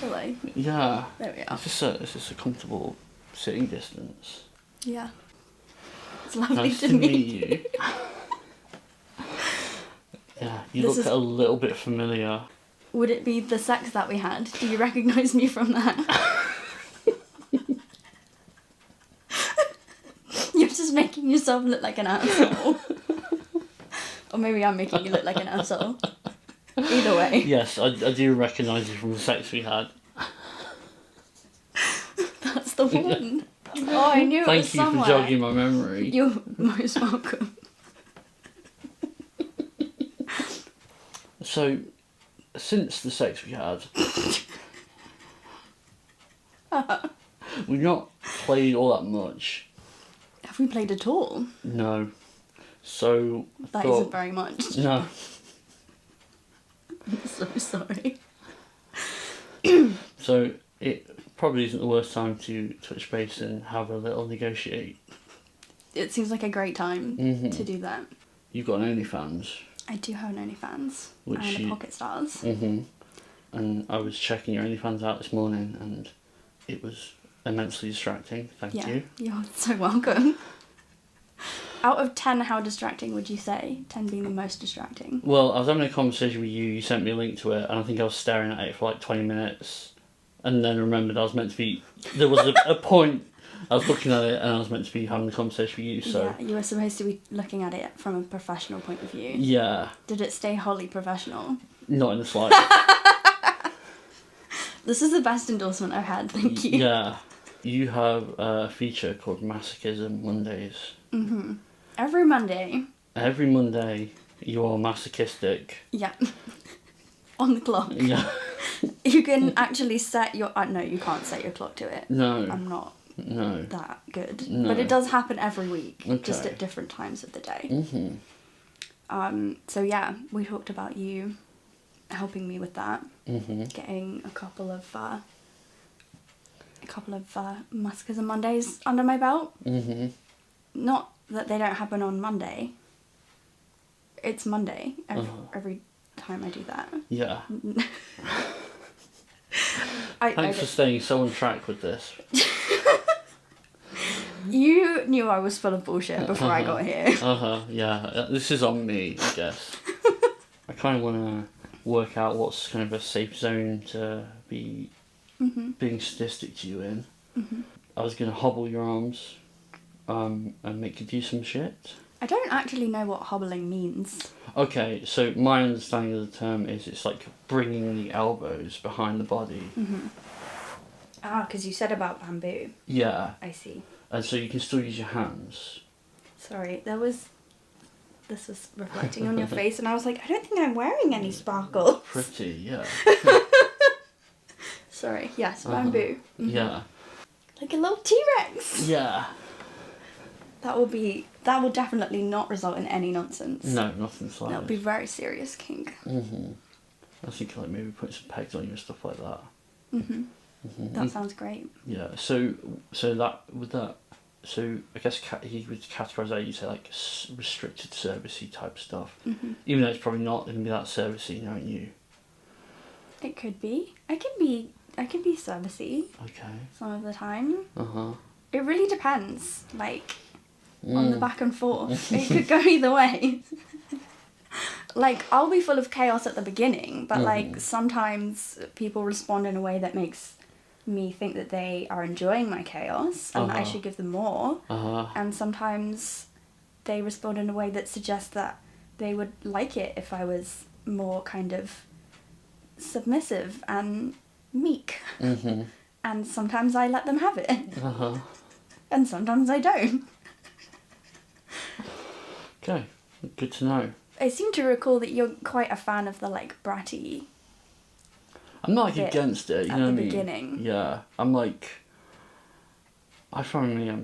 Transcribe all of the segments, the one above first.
shall I? Yeah. There we are. It's just a comfortable sitting distance. Yeah. It's lovely Nice to to meet meet you. you. Yeah, you This look is- a little bit familiar. Would it be the sex that we had? Do you recognise me from that? You're just making yourself look like an asshole. Or maybe I'm making you look like an asshole. Either way. Yes, I do recognise you from the sex we had. That's the one. Oh, I knew it was Thank you somewhere. for jogging my memory. You're most welcome. So, since the sex we had, we've not played all that much. Have we played at all? No. So, I That thought, isn't very much. No. I'm so sorry. So, it probably isn't the worst time to touch base and have a little negotiate. It seems like a great time to do that. You've got an OnlyFans. I do have an OnlyFans Which and you- a Pocket Stars. And I was checking your OnlyFans out this morning and it was immensely distracting. Thank you. You're so welcome. Out of 10, how distracting would you say? 10 being the most distracting. Well, I was having a conversation with you, you sent me a link to it, and I think I was staring at it for like 20 minutes, and then remembered I was meant to be... There was a point, I was looking at it, and I was meant to be having a conversation with you, so... Yeah, you were supposed to be looking at it from a professional point of view. Yeah, Did it stay wholly professional? not in the slightest. This is the best endorsement I've had, thank you. Yeah, you have a feature called Masochism Mondays. Every Monday, Every Monday, you are masochistic. yeah, on the clock. Yeah. You can actually set your... no, you can't set your clock to it. No. I'm not No. that good. No. But it does happen every week, Okay. just at different times of the day. Mhm. So yeah, we talked about you helping me with that, Mhm. getting a couple of Masochism Mondays under my belt. Mhm. Not that they don't happen on Monday. It's Monday every time I do that. Yeah. I Thanks for staying so on track with this. You knew I was full of bullshit before I got here. Yeah. This is on me, I guess. I kind of want to work out what's kind of a safe zone to be being sadistic to you in. I was going to hobble your arms and make you do some shit. I don't actually know what hobbling means. Okay, so my understanding of the term is it's like bringing the elbows behind the body. Ah, because you said about bamboo. Yeah, I see. and so you can still use your hands. Sorry, this was reflecting on your face and I was like, I don't think I'm wearing any sparkles. Pretty, yeah. Sorry, yes, bamboo. Yeah. Like a little T-Rex. Yeah. That will definitely not result in any nonsense. No, nothing That'll slightest. be very serious kink. I think like maybe put some pegs on you and stuff like that. That sounds great. Yeah. So that with that. So I guess he would categorise that, you say like restricted servicey type stuff. Even though it's probably not going to be that servicey, knowing you. It could be. I can be servicey Okay. some of the time. Uh-huh. It really depends. Like on the back and forth. It could go either way. Like I'll be full of chaos at the beginning, but like sometimes people respond in a way that makes me think that they are enjoying my chaos and that I should give them more. And sometimes they respond in a way that suggests that they would like it if I was more kind of submissive and meek. And sometimes I let them have it. And sometimes I don't. Okay. Good to know. I seem to recall that you're quite a fan of the like bratty. I'm not like bit against it, you at know the what I mean? beginning. Yeah. I'm like, I find me, I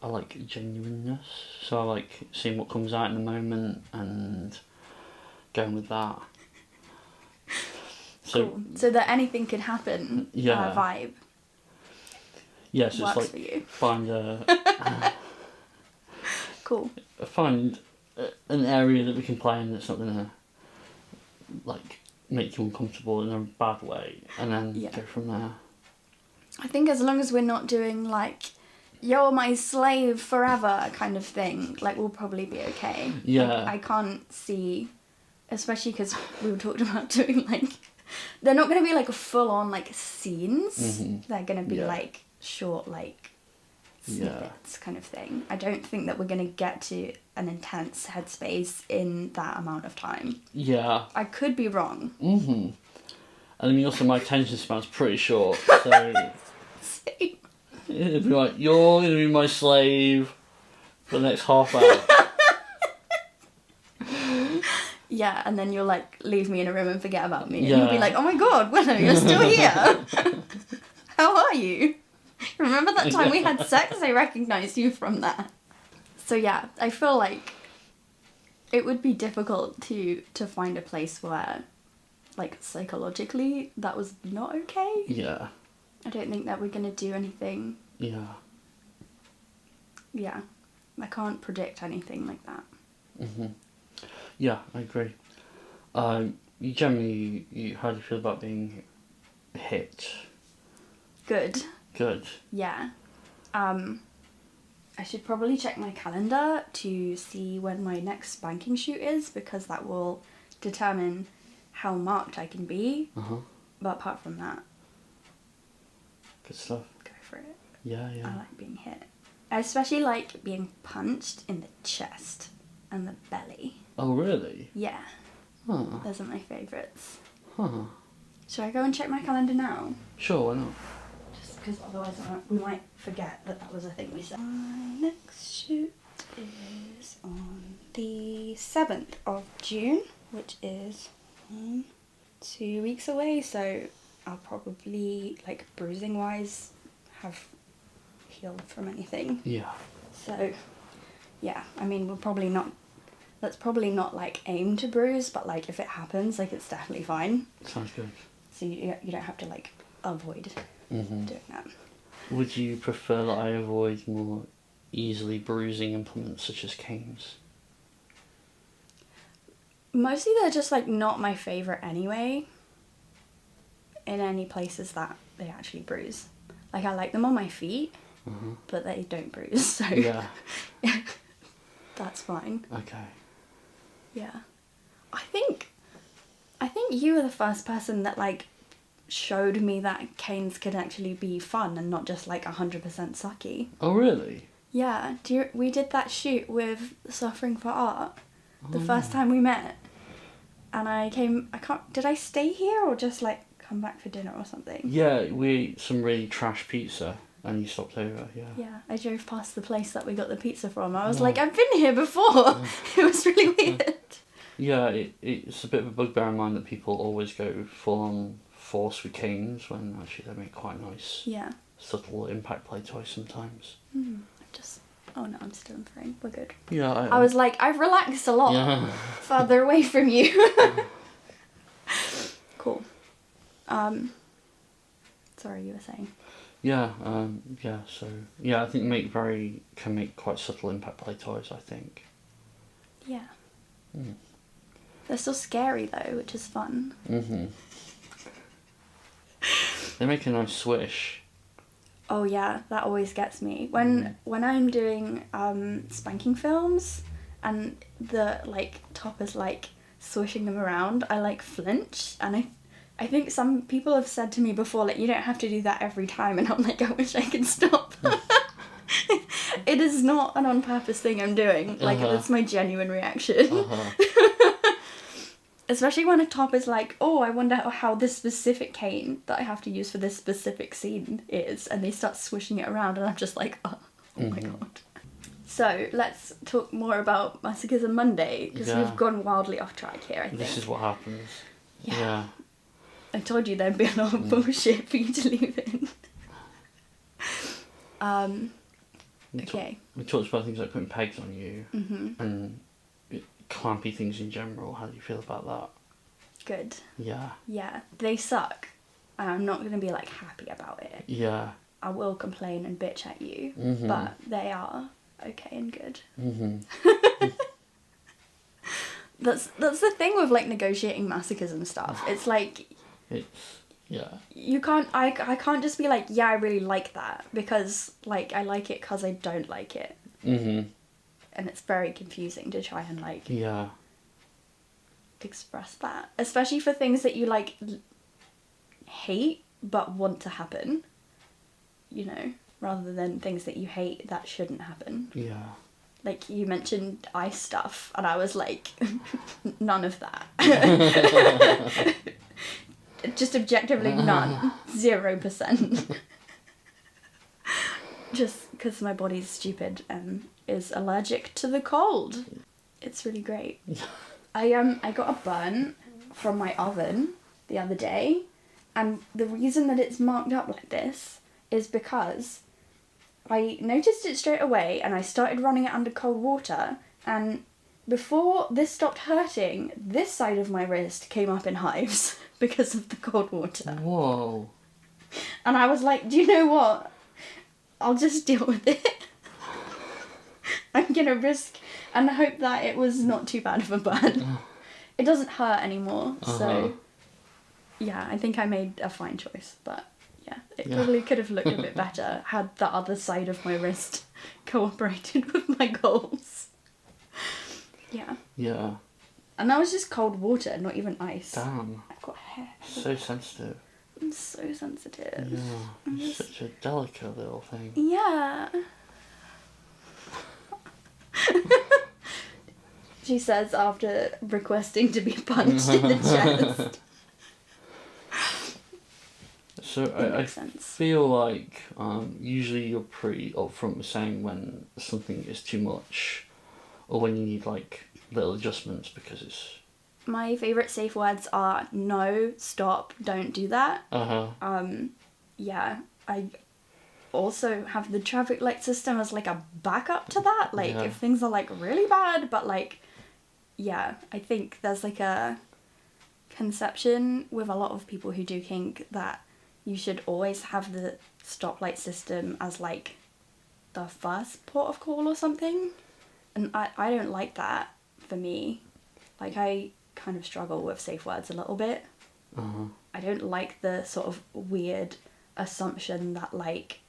like genuineness. So I like seeing what comes out in the moment and going with that. So, Cool. So that anything could happen. Yeah. Vibe. yes, Works it's for like you. Cool. find an area that we can play in that's not gonna like make you uncomfortable in a bad way, and then go from there. I think as long as we're not doing like, you're my slave forever kind of thing, like we'll probably be okay. Yeah. Like, I can't see, especially because we were talking about doing like, they're not going to be like full on like scenes. They're going to be like short like snippets kind of thing. I don't think that we're going to get to an intense headspace in that amount of time. Yeah. I could be wrong. And I mean, also my attention span's pretty short, so Same. it'd be like, you're gonna be my slave for the next half hour. Yeah, and then you'll like leave me in a room and forget about me. Yeah. And you'll be like, oh my god, Willow, you're still here. How are you? Remember that time we had sex? I recognised you from that. So yeah, I feel like it would be difficult to find a place where, like, psychologically that was not okay. Yeah. I don't think that we're going to do anything. Yeah. Yeah. I can't predict anything like that. Yeah, I agree. How do you feel about being hit? Good. Good. Yeah. I should probably check my calendar to see when my next spanking shoot is, because that will determine how marked I can be. But apart from that, good stuff. go for it. Yeah. I like being hit. I especially like being punched in the chest and the belly. Oh, really? Yeah. Huh. Those are my favourites. Huh. Should I go and check my calendar now? Sure, why not? Just because otherwise we might forget that was a thing we said. My next shoot is on the 7th of June, which is 2 weeks away, so I'll probably, like, bruising wise, have healed from anything. Yeah. So yeah, I mean, let's probably not like aim to bruise, but like if it happens, like it's definitely fine. Sounds good. So you don't have to like avoid doing that. Would you prefer that I avoid more easily bruising implements such as canes? Mostly they're just like not my favourite anyway, in any places that they actually bruise. Like I like them on my feet, but they don't bruise, so Yeah. that's fine. Okay. Yeah. I think you were the first person that like showed me that canes could actually be fun and not just like 100% sucky. Oh, really? Yeah. We did that shoot with Suffering for Art the first time we met. And did I stay here or just like come back for dinner or something? Yeah, we ate some really trash pizza and you stopped over, yeah. Yeah, I drove past the place that we got the pizza from. I was like, I've been here before. It was really weird. Yeah, it's a bit of a bugbear in mine that people always go full on force with canes when actually they make quite nice, subtle impact play toys sometimes. Oh no, I'm still in frame. We're good. Yeah, I was like, I've relaxed a lot further away from you. Cool. Sorry, you were saying. I think can make quite subtle impact play toys, I think. Yeah. They're still scary though, which is fun. They make a nice swish. Oh yeah, that always gets me. When I'm doing spanking films and the like top is like swishing them around, I like flinch, and I think some people have said to me before, like, you don't have to do that every time, and I'm like, I wish I could stop. It is not an on purpose thing I'm doing. Like, that's my genuine reaction. Especially when a top is like, oh, I wonder how this specific cane that I have to use for this specific scene is, and they start swishing it around, and I'm just like, oh my god. So, let's talk more about Masochism Monday, because we've gone wildly off track here, I think. This is what happens. Yeah. I told you there'd be a lot of bullshit for you to leave in. Okay. We talked about things like putting pegs on you and clampy things in general. How do you feel about that? Good. Yeah. Yeah, they suck. I'm not going to be like happy about it. Yeah. I will complain and bitch at you, but they are okay and good. That's the thing with like negotiating massacres and stuff. It's like you can't I can't just be like, yeah, I really like that, because like I like it because I don't like it. Mm-hmm. And it's very confusing to try and like express that, especially for things that you like hate but want to happen, you know, rather than things that you hate that shouldn't happen. Yeah. Like, you mentioned ice stuff, and I was like, none of that. Just objectively none. 0%. Just because my body's stupid and is allergic to the cold. It's really great. I got a burn from my oven the other day, and the reason that it's marked up like this is because I noticed it straight away and I started running it under cold water, and before this stopped hurting, this side of my wrist came up in hives because of the cold water. Whoa. And I was like, do you know what? I'll just deal with it. I'm gonna risk and hope that it was not too bad of a burn. It doesn't hurt anymore, so yeah, I think I made a fine choice, but yeah, it probably could have looked a bit better had the other side of my wrist cooperated with my goals. Yeah. Yeah. And that was just cold water, not even ice. Damn. I've got hair. So sensitive. I'm so sensitive. Yeah. It's such a delicate little thing. Yeah. She says after requesting to be punched in the chest. So I feel like usually you're pretty upfront with saying when something is too much, or when you need like little adjustments, because it's... My favourite safe words are no, stop, don't do that. Yeah, I also have the traffic light system as like a backup to that, like if things are like really bad, but like, yeah, I think there's like a conception with a lot of people who do kink that you should always have the stoplight system as like the first port of call or something, and I don't like that for me. Like, I kind of struggle with safe words a little bit. I don't like the sort of weird assumption that like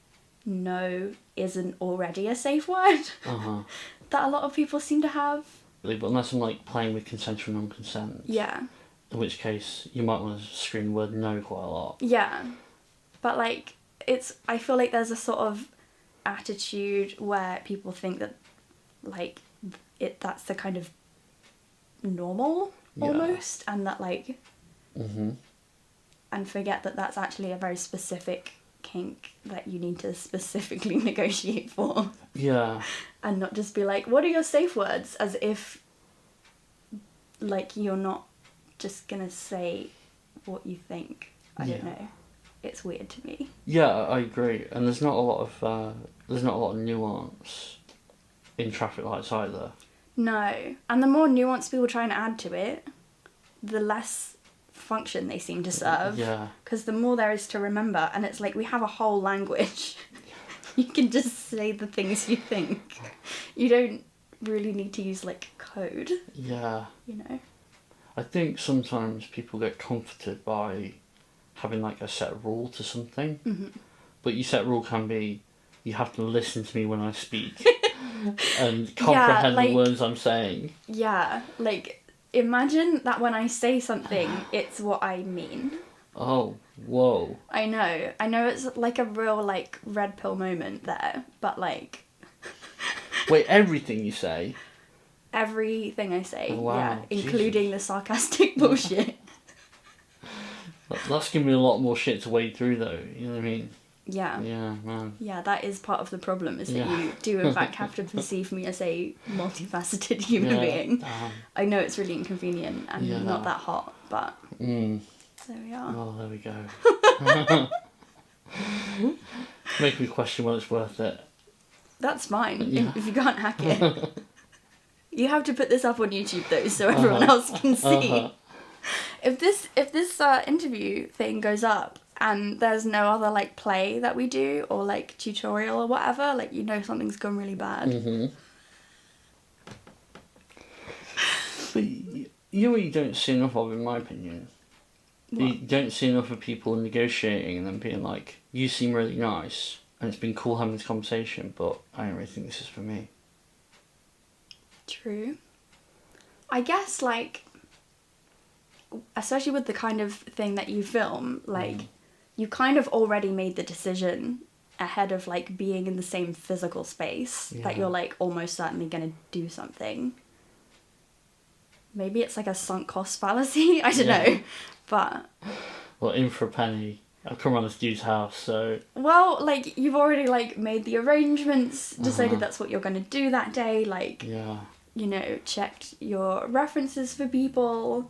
no isn't already a safe word that a lot of people seem to have. But unless I'm like playing with consensual non-consent, in which case you might want to scream the word no quite a lot. Yeah, but like I feel like there's a sort of attitude where people think that like that's the kind of normal almost, and that like and forget that that's actually a very specific kink that you need to specifically negotiate for. Yeah. And not just be like, what are your safe words, as if like you're not just gonna say what you think. I don't know, it's weird to me. Yeah, I agree, and there's not a lot of nuance in traffic lights either. No, and the more nuance people try and add to it, the less function they seem to serve. Yeah. Because the more there is to remember, and it's like we have a whole language. You can just say the things you think. You don't really need to use like code. Yeah. You know? I think sometimes people get comforted by having like a set rule to something. But your set rule can be, you have to listen to me when I speak. And comprehend the words I'm saying. Yeah, like, imagine that when I say something, it's what I mean. Oh, whoa. I know it's like a real, like, red pill moment there, but like... Wait, everything you say? Everything I say, wow, yeah, including the sarcastic bullshit. That's giving me a lot more shit to wade through, though, you know what I mean? Yeah. Yeah, man. Yeah, that is part of the problem, is that you do in fact have to perceive me as a multifaceted human being. I know it's really inconvenient and not that hot, but there we are. Oh, there we go. Make me question whether it's worth it. That's fine, if you can't hack it. You have to put this up on YouTube though, so everyone else can see. If this interview thing goes up, and there's no other like play that we do or like tutorial or whatever, like, you know, something's gone really bad. You know what you don't see enough of, in my opinion? What? You don't see enough of people negotiating and then being like, you seem really nice, and it's been cool having this conversation, but I don't really think this is for me. True. I guess, like, especially with the kind of thing that you film, like, you kind of already made the decision ahead of, like, being in the same physical space that you're, like, almost certainly going to do something. Maybe it's, like, a sunk cost fallacy. I don't know. But... Well, in for a penny. I've come around this dude's house, so... Well, like, you've already, like, made the arrangements, decided that's what you're going to do that day, like... Yeah. You know, checked your references for people,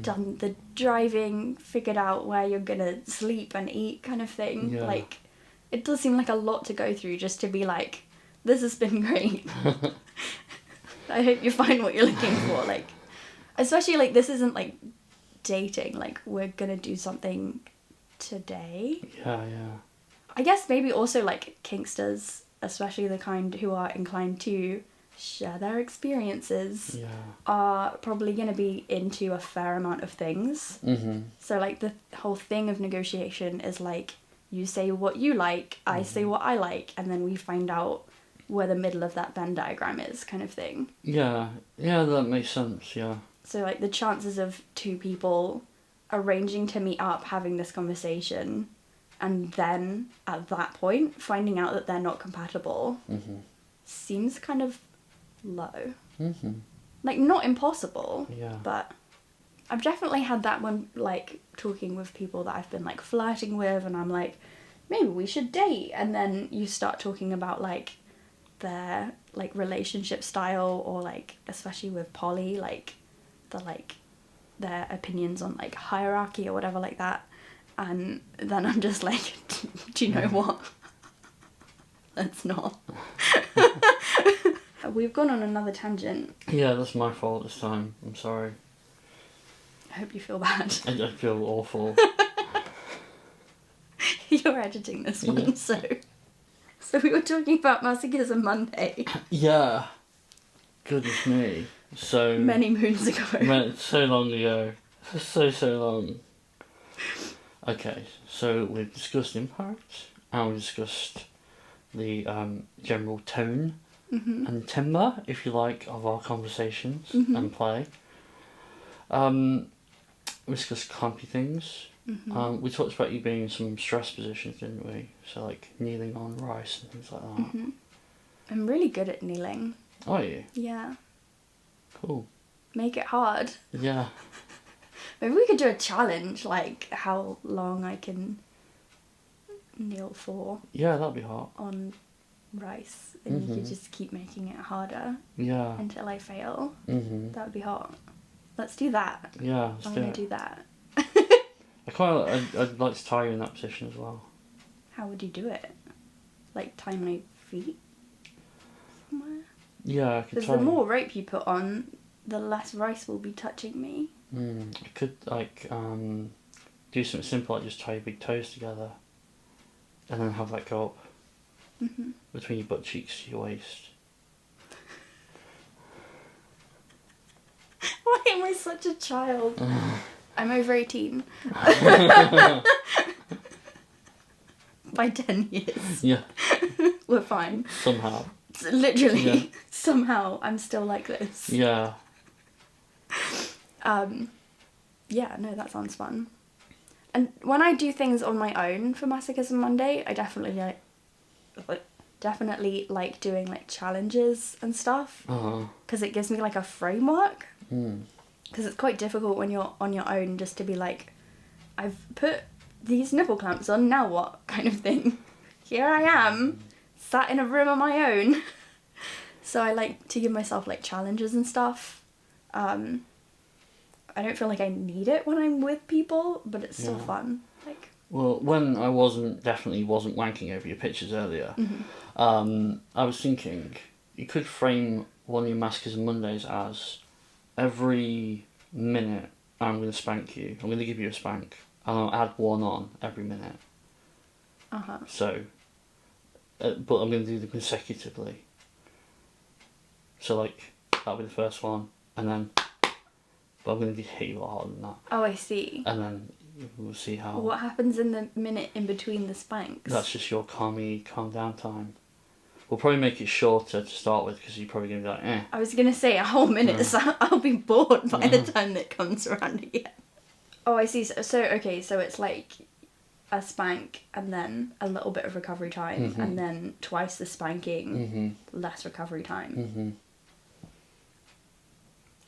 done the driving, figured out where you're gonna sleep and eat kind of thing. Yeah. Like, it does seem like a lot to go through just to be like, this has been great. I hope you find what you're looking for. Like, especially, like, this isn't, like, dating. Like, we're gonna do something today. Yeah. I guess maybe also, like, kinksters, especially the kind who are inclined to share their experiences, are probably going to be into a fair amount of things. So, like, the whole thing of negotiation is, like, you say what you like, I say what I like, and then we find out where the middle of that Venn diagram is, kind of thing. Yeah, that makes sense, yeah. So, like, the chances of two people arranging to meet up, having this conversation, and then, at that point, finding out that they're not compatible, seems kind of low. Like, not impossible, but I've definitely had that when, like, talking with people that I've been, like, flirting with, and I'm like, maybe we should date, and then you start talking about, like, their, like, relationship style, or, like, especially with poly, like, their opinions on, like, hierarchy or whatever like that, and then I'm just like, do you know what? Let's not. We've gone on another tangent. Yeah, that's my fault this time. I'm sorry. I hope you feel bad. I feel awful. You're editing this one, so we were talking about Masochism Monday. Yeah. Goodness me. So... Many moons ago. So long ago. So long. Okay, so we've discussed impact, and we've discussed the general tone and timbre, if you like, of our conversations and play. We discussed clumpy things. We talked about you being in some stress positions, didn't we? So, like, kneeling on rice and things like that. I'm really good at kneeling. Are you? Yeah. Cool. Make it hard. Yeah. Maybe we could do a challenge, like how long I can kneel for. Yeah, that'd be hot. On rice, and you could just keep making it harder. Yeah. Until I fail. That would be hot. Let's do that. Yeah, I'm gonna do that. I'd like to tie you in that position as well. How would you do it? Like tie my feet somewhere? Yeah, I could Because tie. the more rope you put on, the less rice will be touching me. I could, like, do something simple, like just tie your big toes together, and then have that go up between your butt cheeks to your waist. Why am I such a child? I'm over 18. By 10 years. Yeah. We're fine. Somehow. Literally, somehow, I'm still like this. Yeah. Yeah, no, that sounds fun. And when I do things on my own for Masochism Monday, I definitely like doing, like, challenges and stuff. Because it gives me, like, a framework. Because it's quite difficult when you're on your own just to be like, I've put these nipple clamps on, now what, kind of thing. Here I am, sat in a room on my own. So I like to give myself, like, challenges and stuff. I don't feel like I need it when I'm with people, but it's still fun. Like, well, when I definitely wasn't wanking over your pictures earlier, I was thinking you could frame one of your Masochism Mondays as every minute I'm going to spank you. I'm going to give you a spank, and I'll add one on every minute. So, but I'm going to do them consecutively. So, like, that'll be the first one, and then but I'm going to hit you a lot harder than that. Oh, I see. And then we'll see how... What happens in the minute in between the spanks? That's just your calm down time. We'll probably make it shorter to start with, because you're probably going to be like, eh. I was going to say a whole minute, so I'll be bored by the time that comes around again. Oh, I see. So okay, so it's like a spank and then a little bit of recovery time, and then twice the spanking, less recovery time.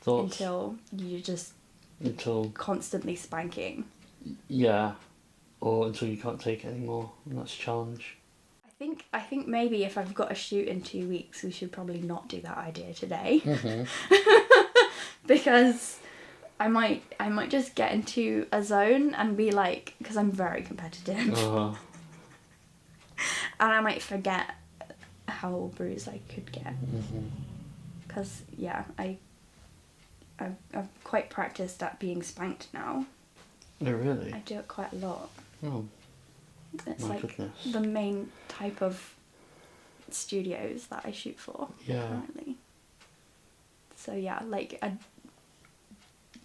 Thoughts? Until you just constantly spanking. Yeah, or until you can't take it anymore, and that's a challenge. I think maybe if I've got a shoot in 2 weeks, we should probably not do that idea today. Because I might just get into a zone and be like, because I'm very competitive, and I might forget how bruised I could get. Because I've quite practiced at being spanked now. Oh, really? I do it quite a lot. Oh, it's my like goodness. The main type of studios that I shoot for currently. So yeah, like a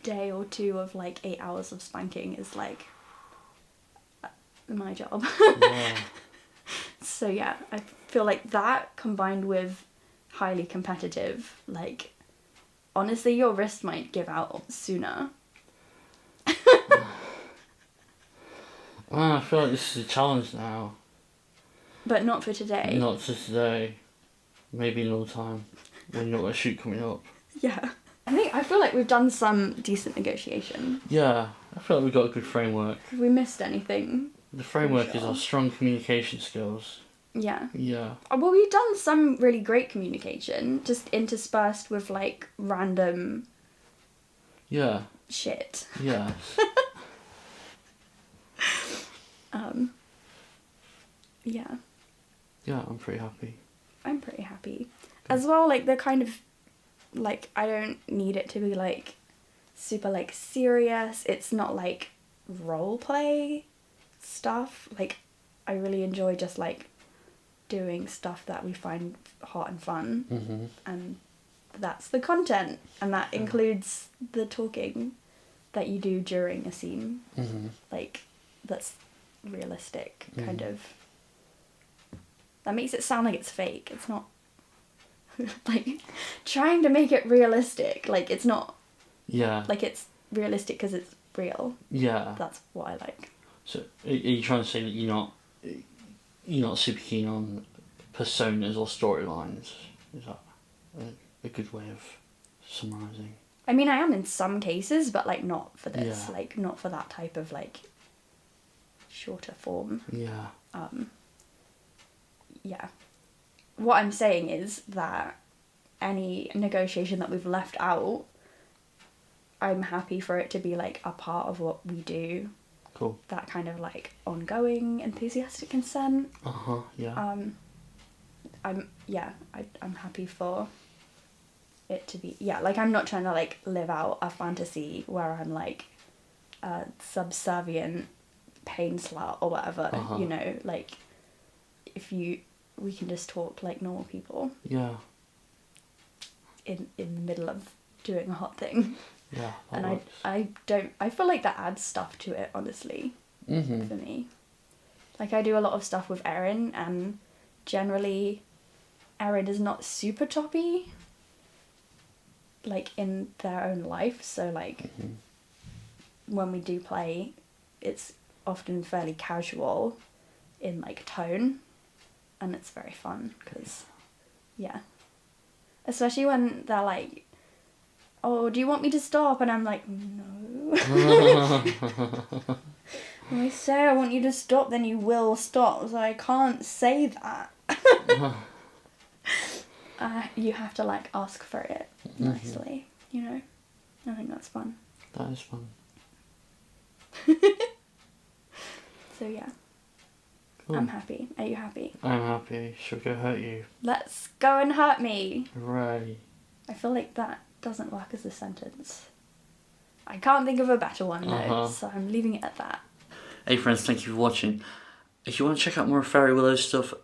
day or two of like 8 hours of spanking is like my job. Yeah. So yeah, I feel like that combined with highly competitive, like honestly your wrist might give out sooner. I feel like this is a challenge now. But not for today. Not for today. Maybe another time when you've got a shoot coming up. Yeah. I feel like we've done some decent negotiation. Yeah, I feel like we've got a good framework. Have we missed anything? The framework is our strong communication skills. Yeah. Yeah. Well, we've done some really great communication, just interspersed with like random shit. Yeah. Yeah. Yeah, I'm pretty happy. I'm pretty happy. As well, like, the kind of, like, I don't need it to be, like, super, like, serious. It's not, like, role play stuff. Like, I really enjoy just, like, doing stuff that we find hot and fun. And that's the content. And that includes the talking that you do during a scene. Like, that's realistic, kind of. That makes it sound like it's fake. It's not. Like, trying to make it realistic. Like, it's not. Yeah. Like, it's realistic because it's real. Yeah. That's what I like. So, are you trying to say that you're not super keen on personas or storylines? Is that a good way of summarising? I mean, I am in some cases, but, like, not for this. Yeah. Like, not for that type of, like, shorter form. Yeah. Yeah. What I'm saying is that any negotiation that we've left out, I'm happy for it to be, like, a part of what we do. Cool. That kind of, like, ongoing enthusiastic consent. Yeah. I'm happy for it to be, like, I'm not trying to, like, live out a fantasy where I'm, like, a subservient pain slut or whatever, you know, like, we can just talk like normal people. Yeah. In the middle of doing a hot thing. Yeah. And works. I feel like that adds stuff to it, honestly. For me. Like, I do a lot of stuff with Erin, and generally Erin is not super toppy, like, in their own life, so, like, when we do play, it's often fairly casual in, like, tone. And it's very fun, because, especially when they're like, oh, do you want me to stop? And I'm like, no. When I say I want you to stop, then you will stop, so I can't say that. You have to, like, ask for it nicely, you know? I think that's fun. That is fun. So, yeah. Cool. I'm happy. Are you happy? I'm happy. Should we go hurt you? Let's go and hurt me. Hooray. I feel like that doesn't work as a sentence. I can't think of a better one though, so I'm leaving it at that. Hey friends, thank you for watching. If you want to check out more Faerie Willow stuff,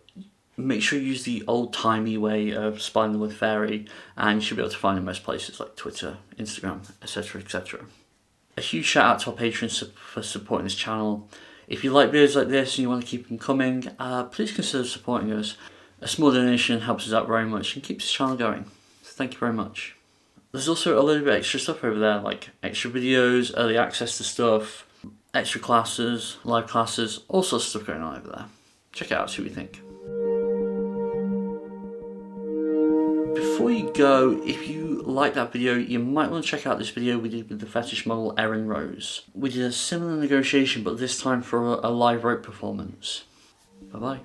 make sure you use the old-timey way of spelling the word fairy, and you should be able to find it in most places like Twitter, Instagram, etc, etc. A huge shout out to our patrons for supporting this channel. If you like videos like this and you want to keep them coming, please consider supporting us. A small donation helps us out very much and keeps this channel going. So thank you very much. There's also a little bit of extra stuff over there, like extra videos, early access to stuff, extra classes, live classes, all sorts of stuff going on over there. Check it out, see what you think. Before you go, if you like that video, you might want to check out this video we did with the fetish model Erin Rose. We did a similar negotiation, but this time for a live rope performance. Bye bye.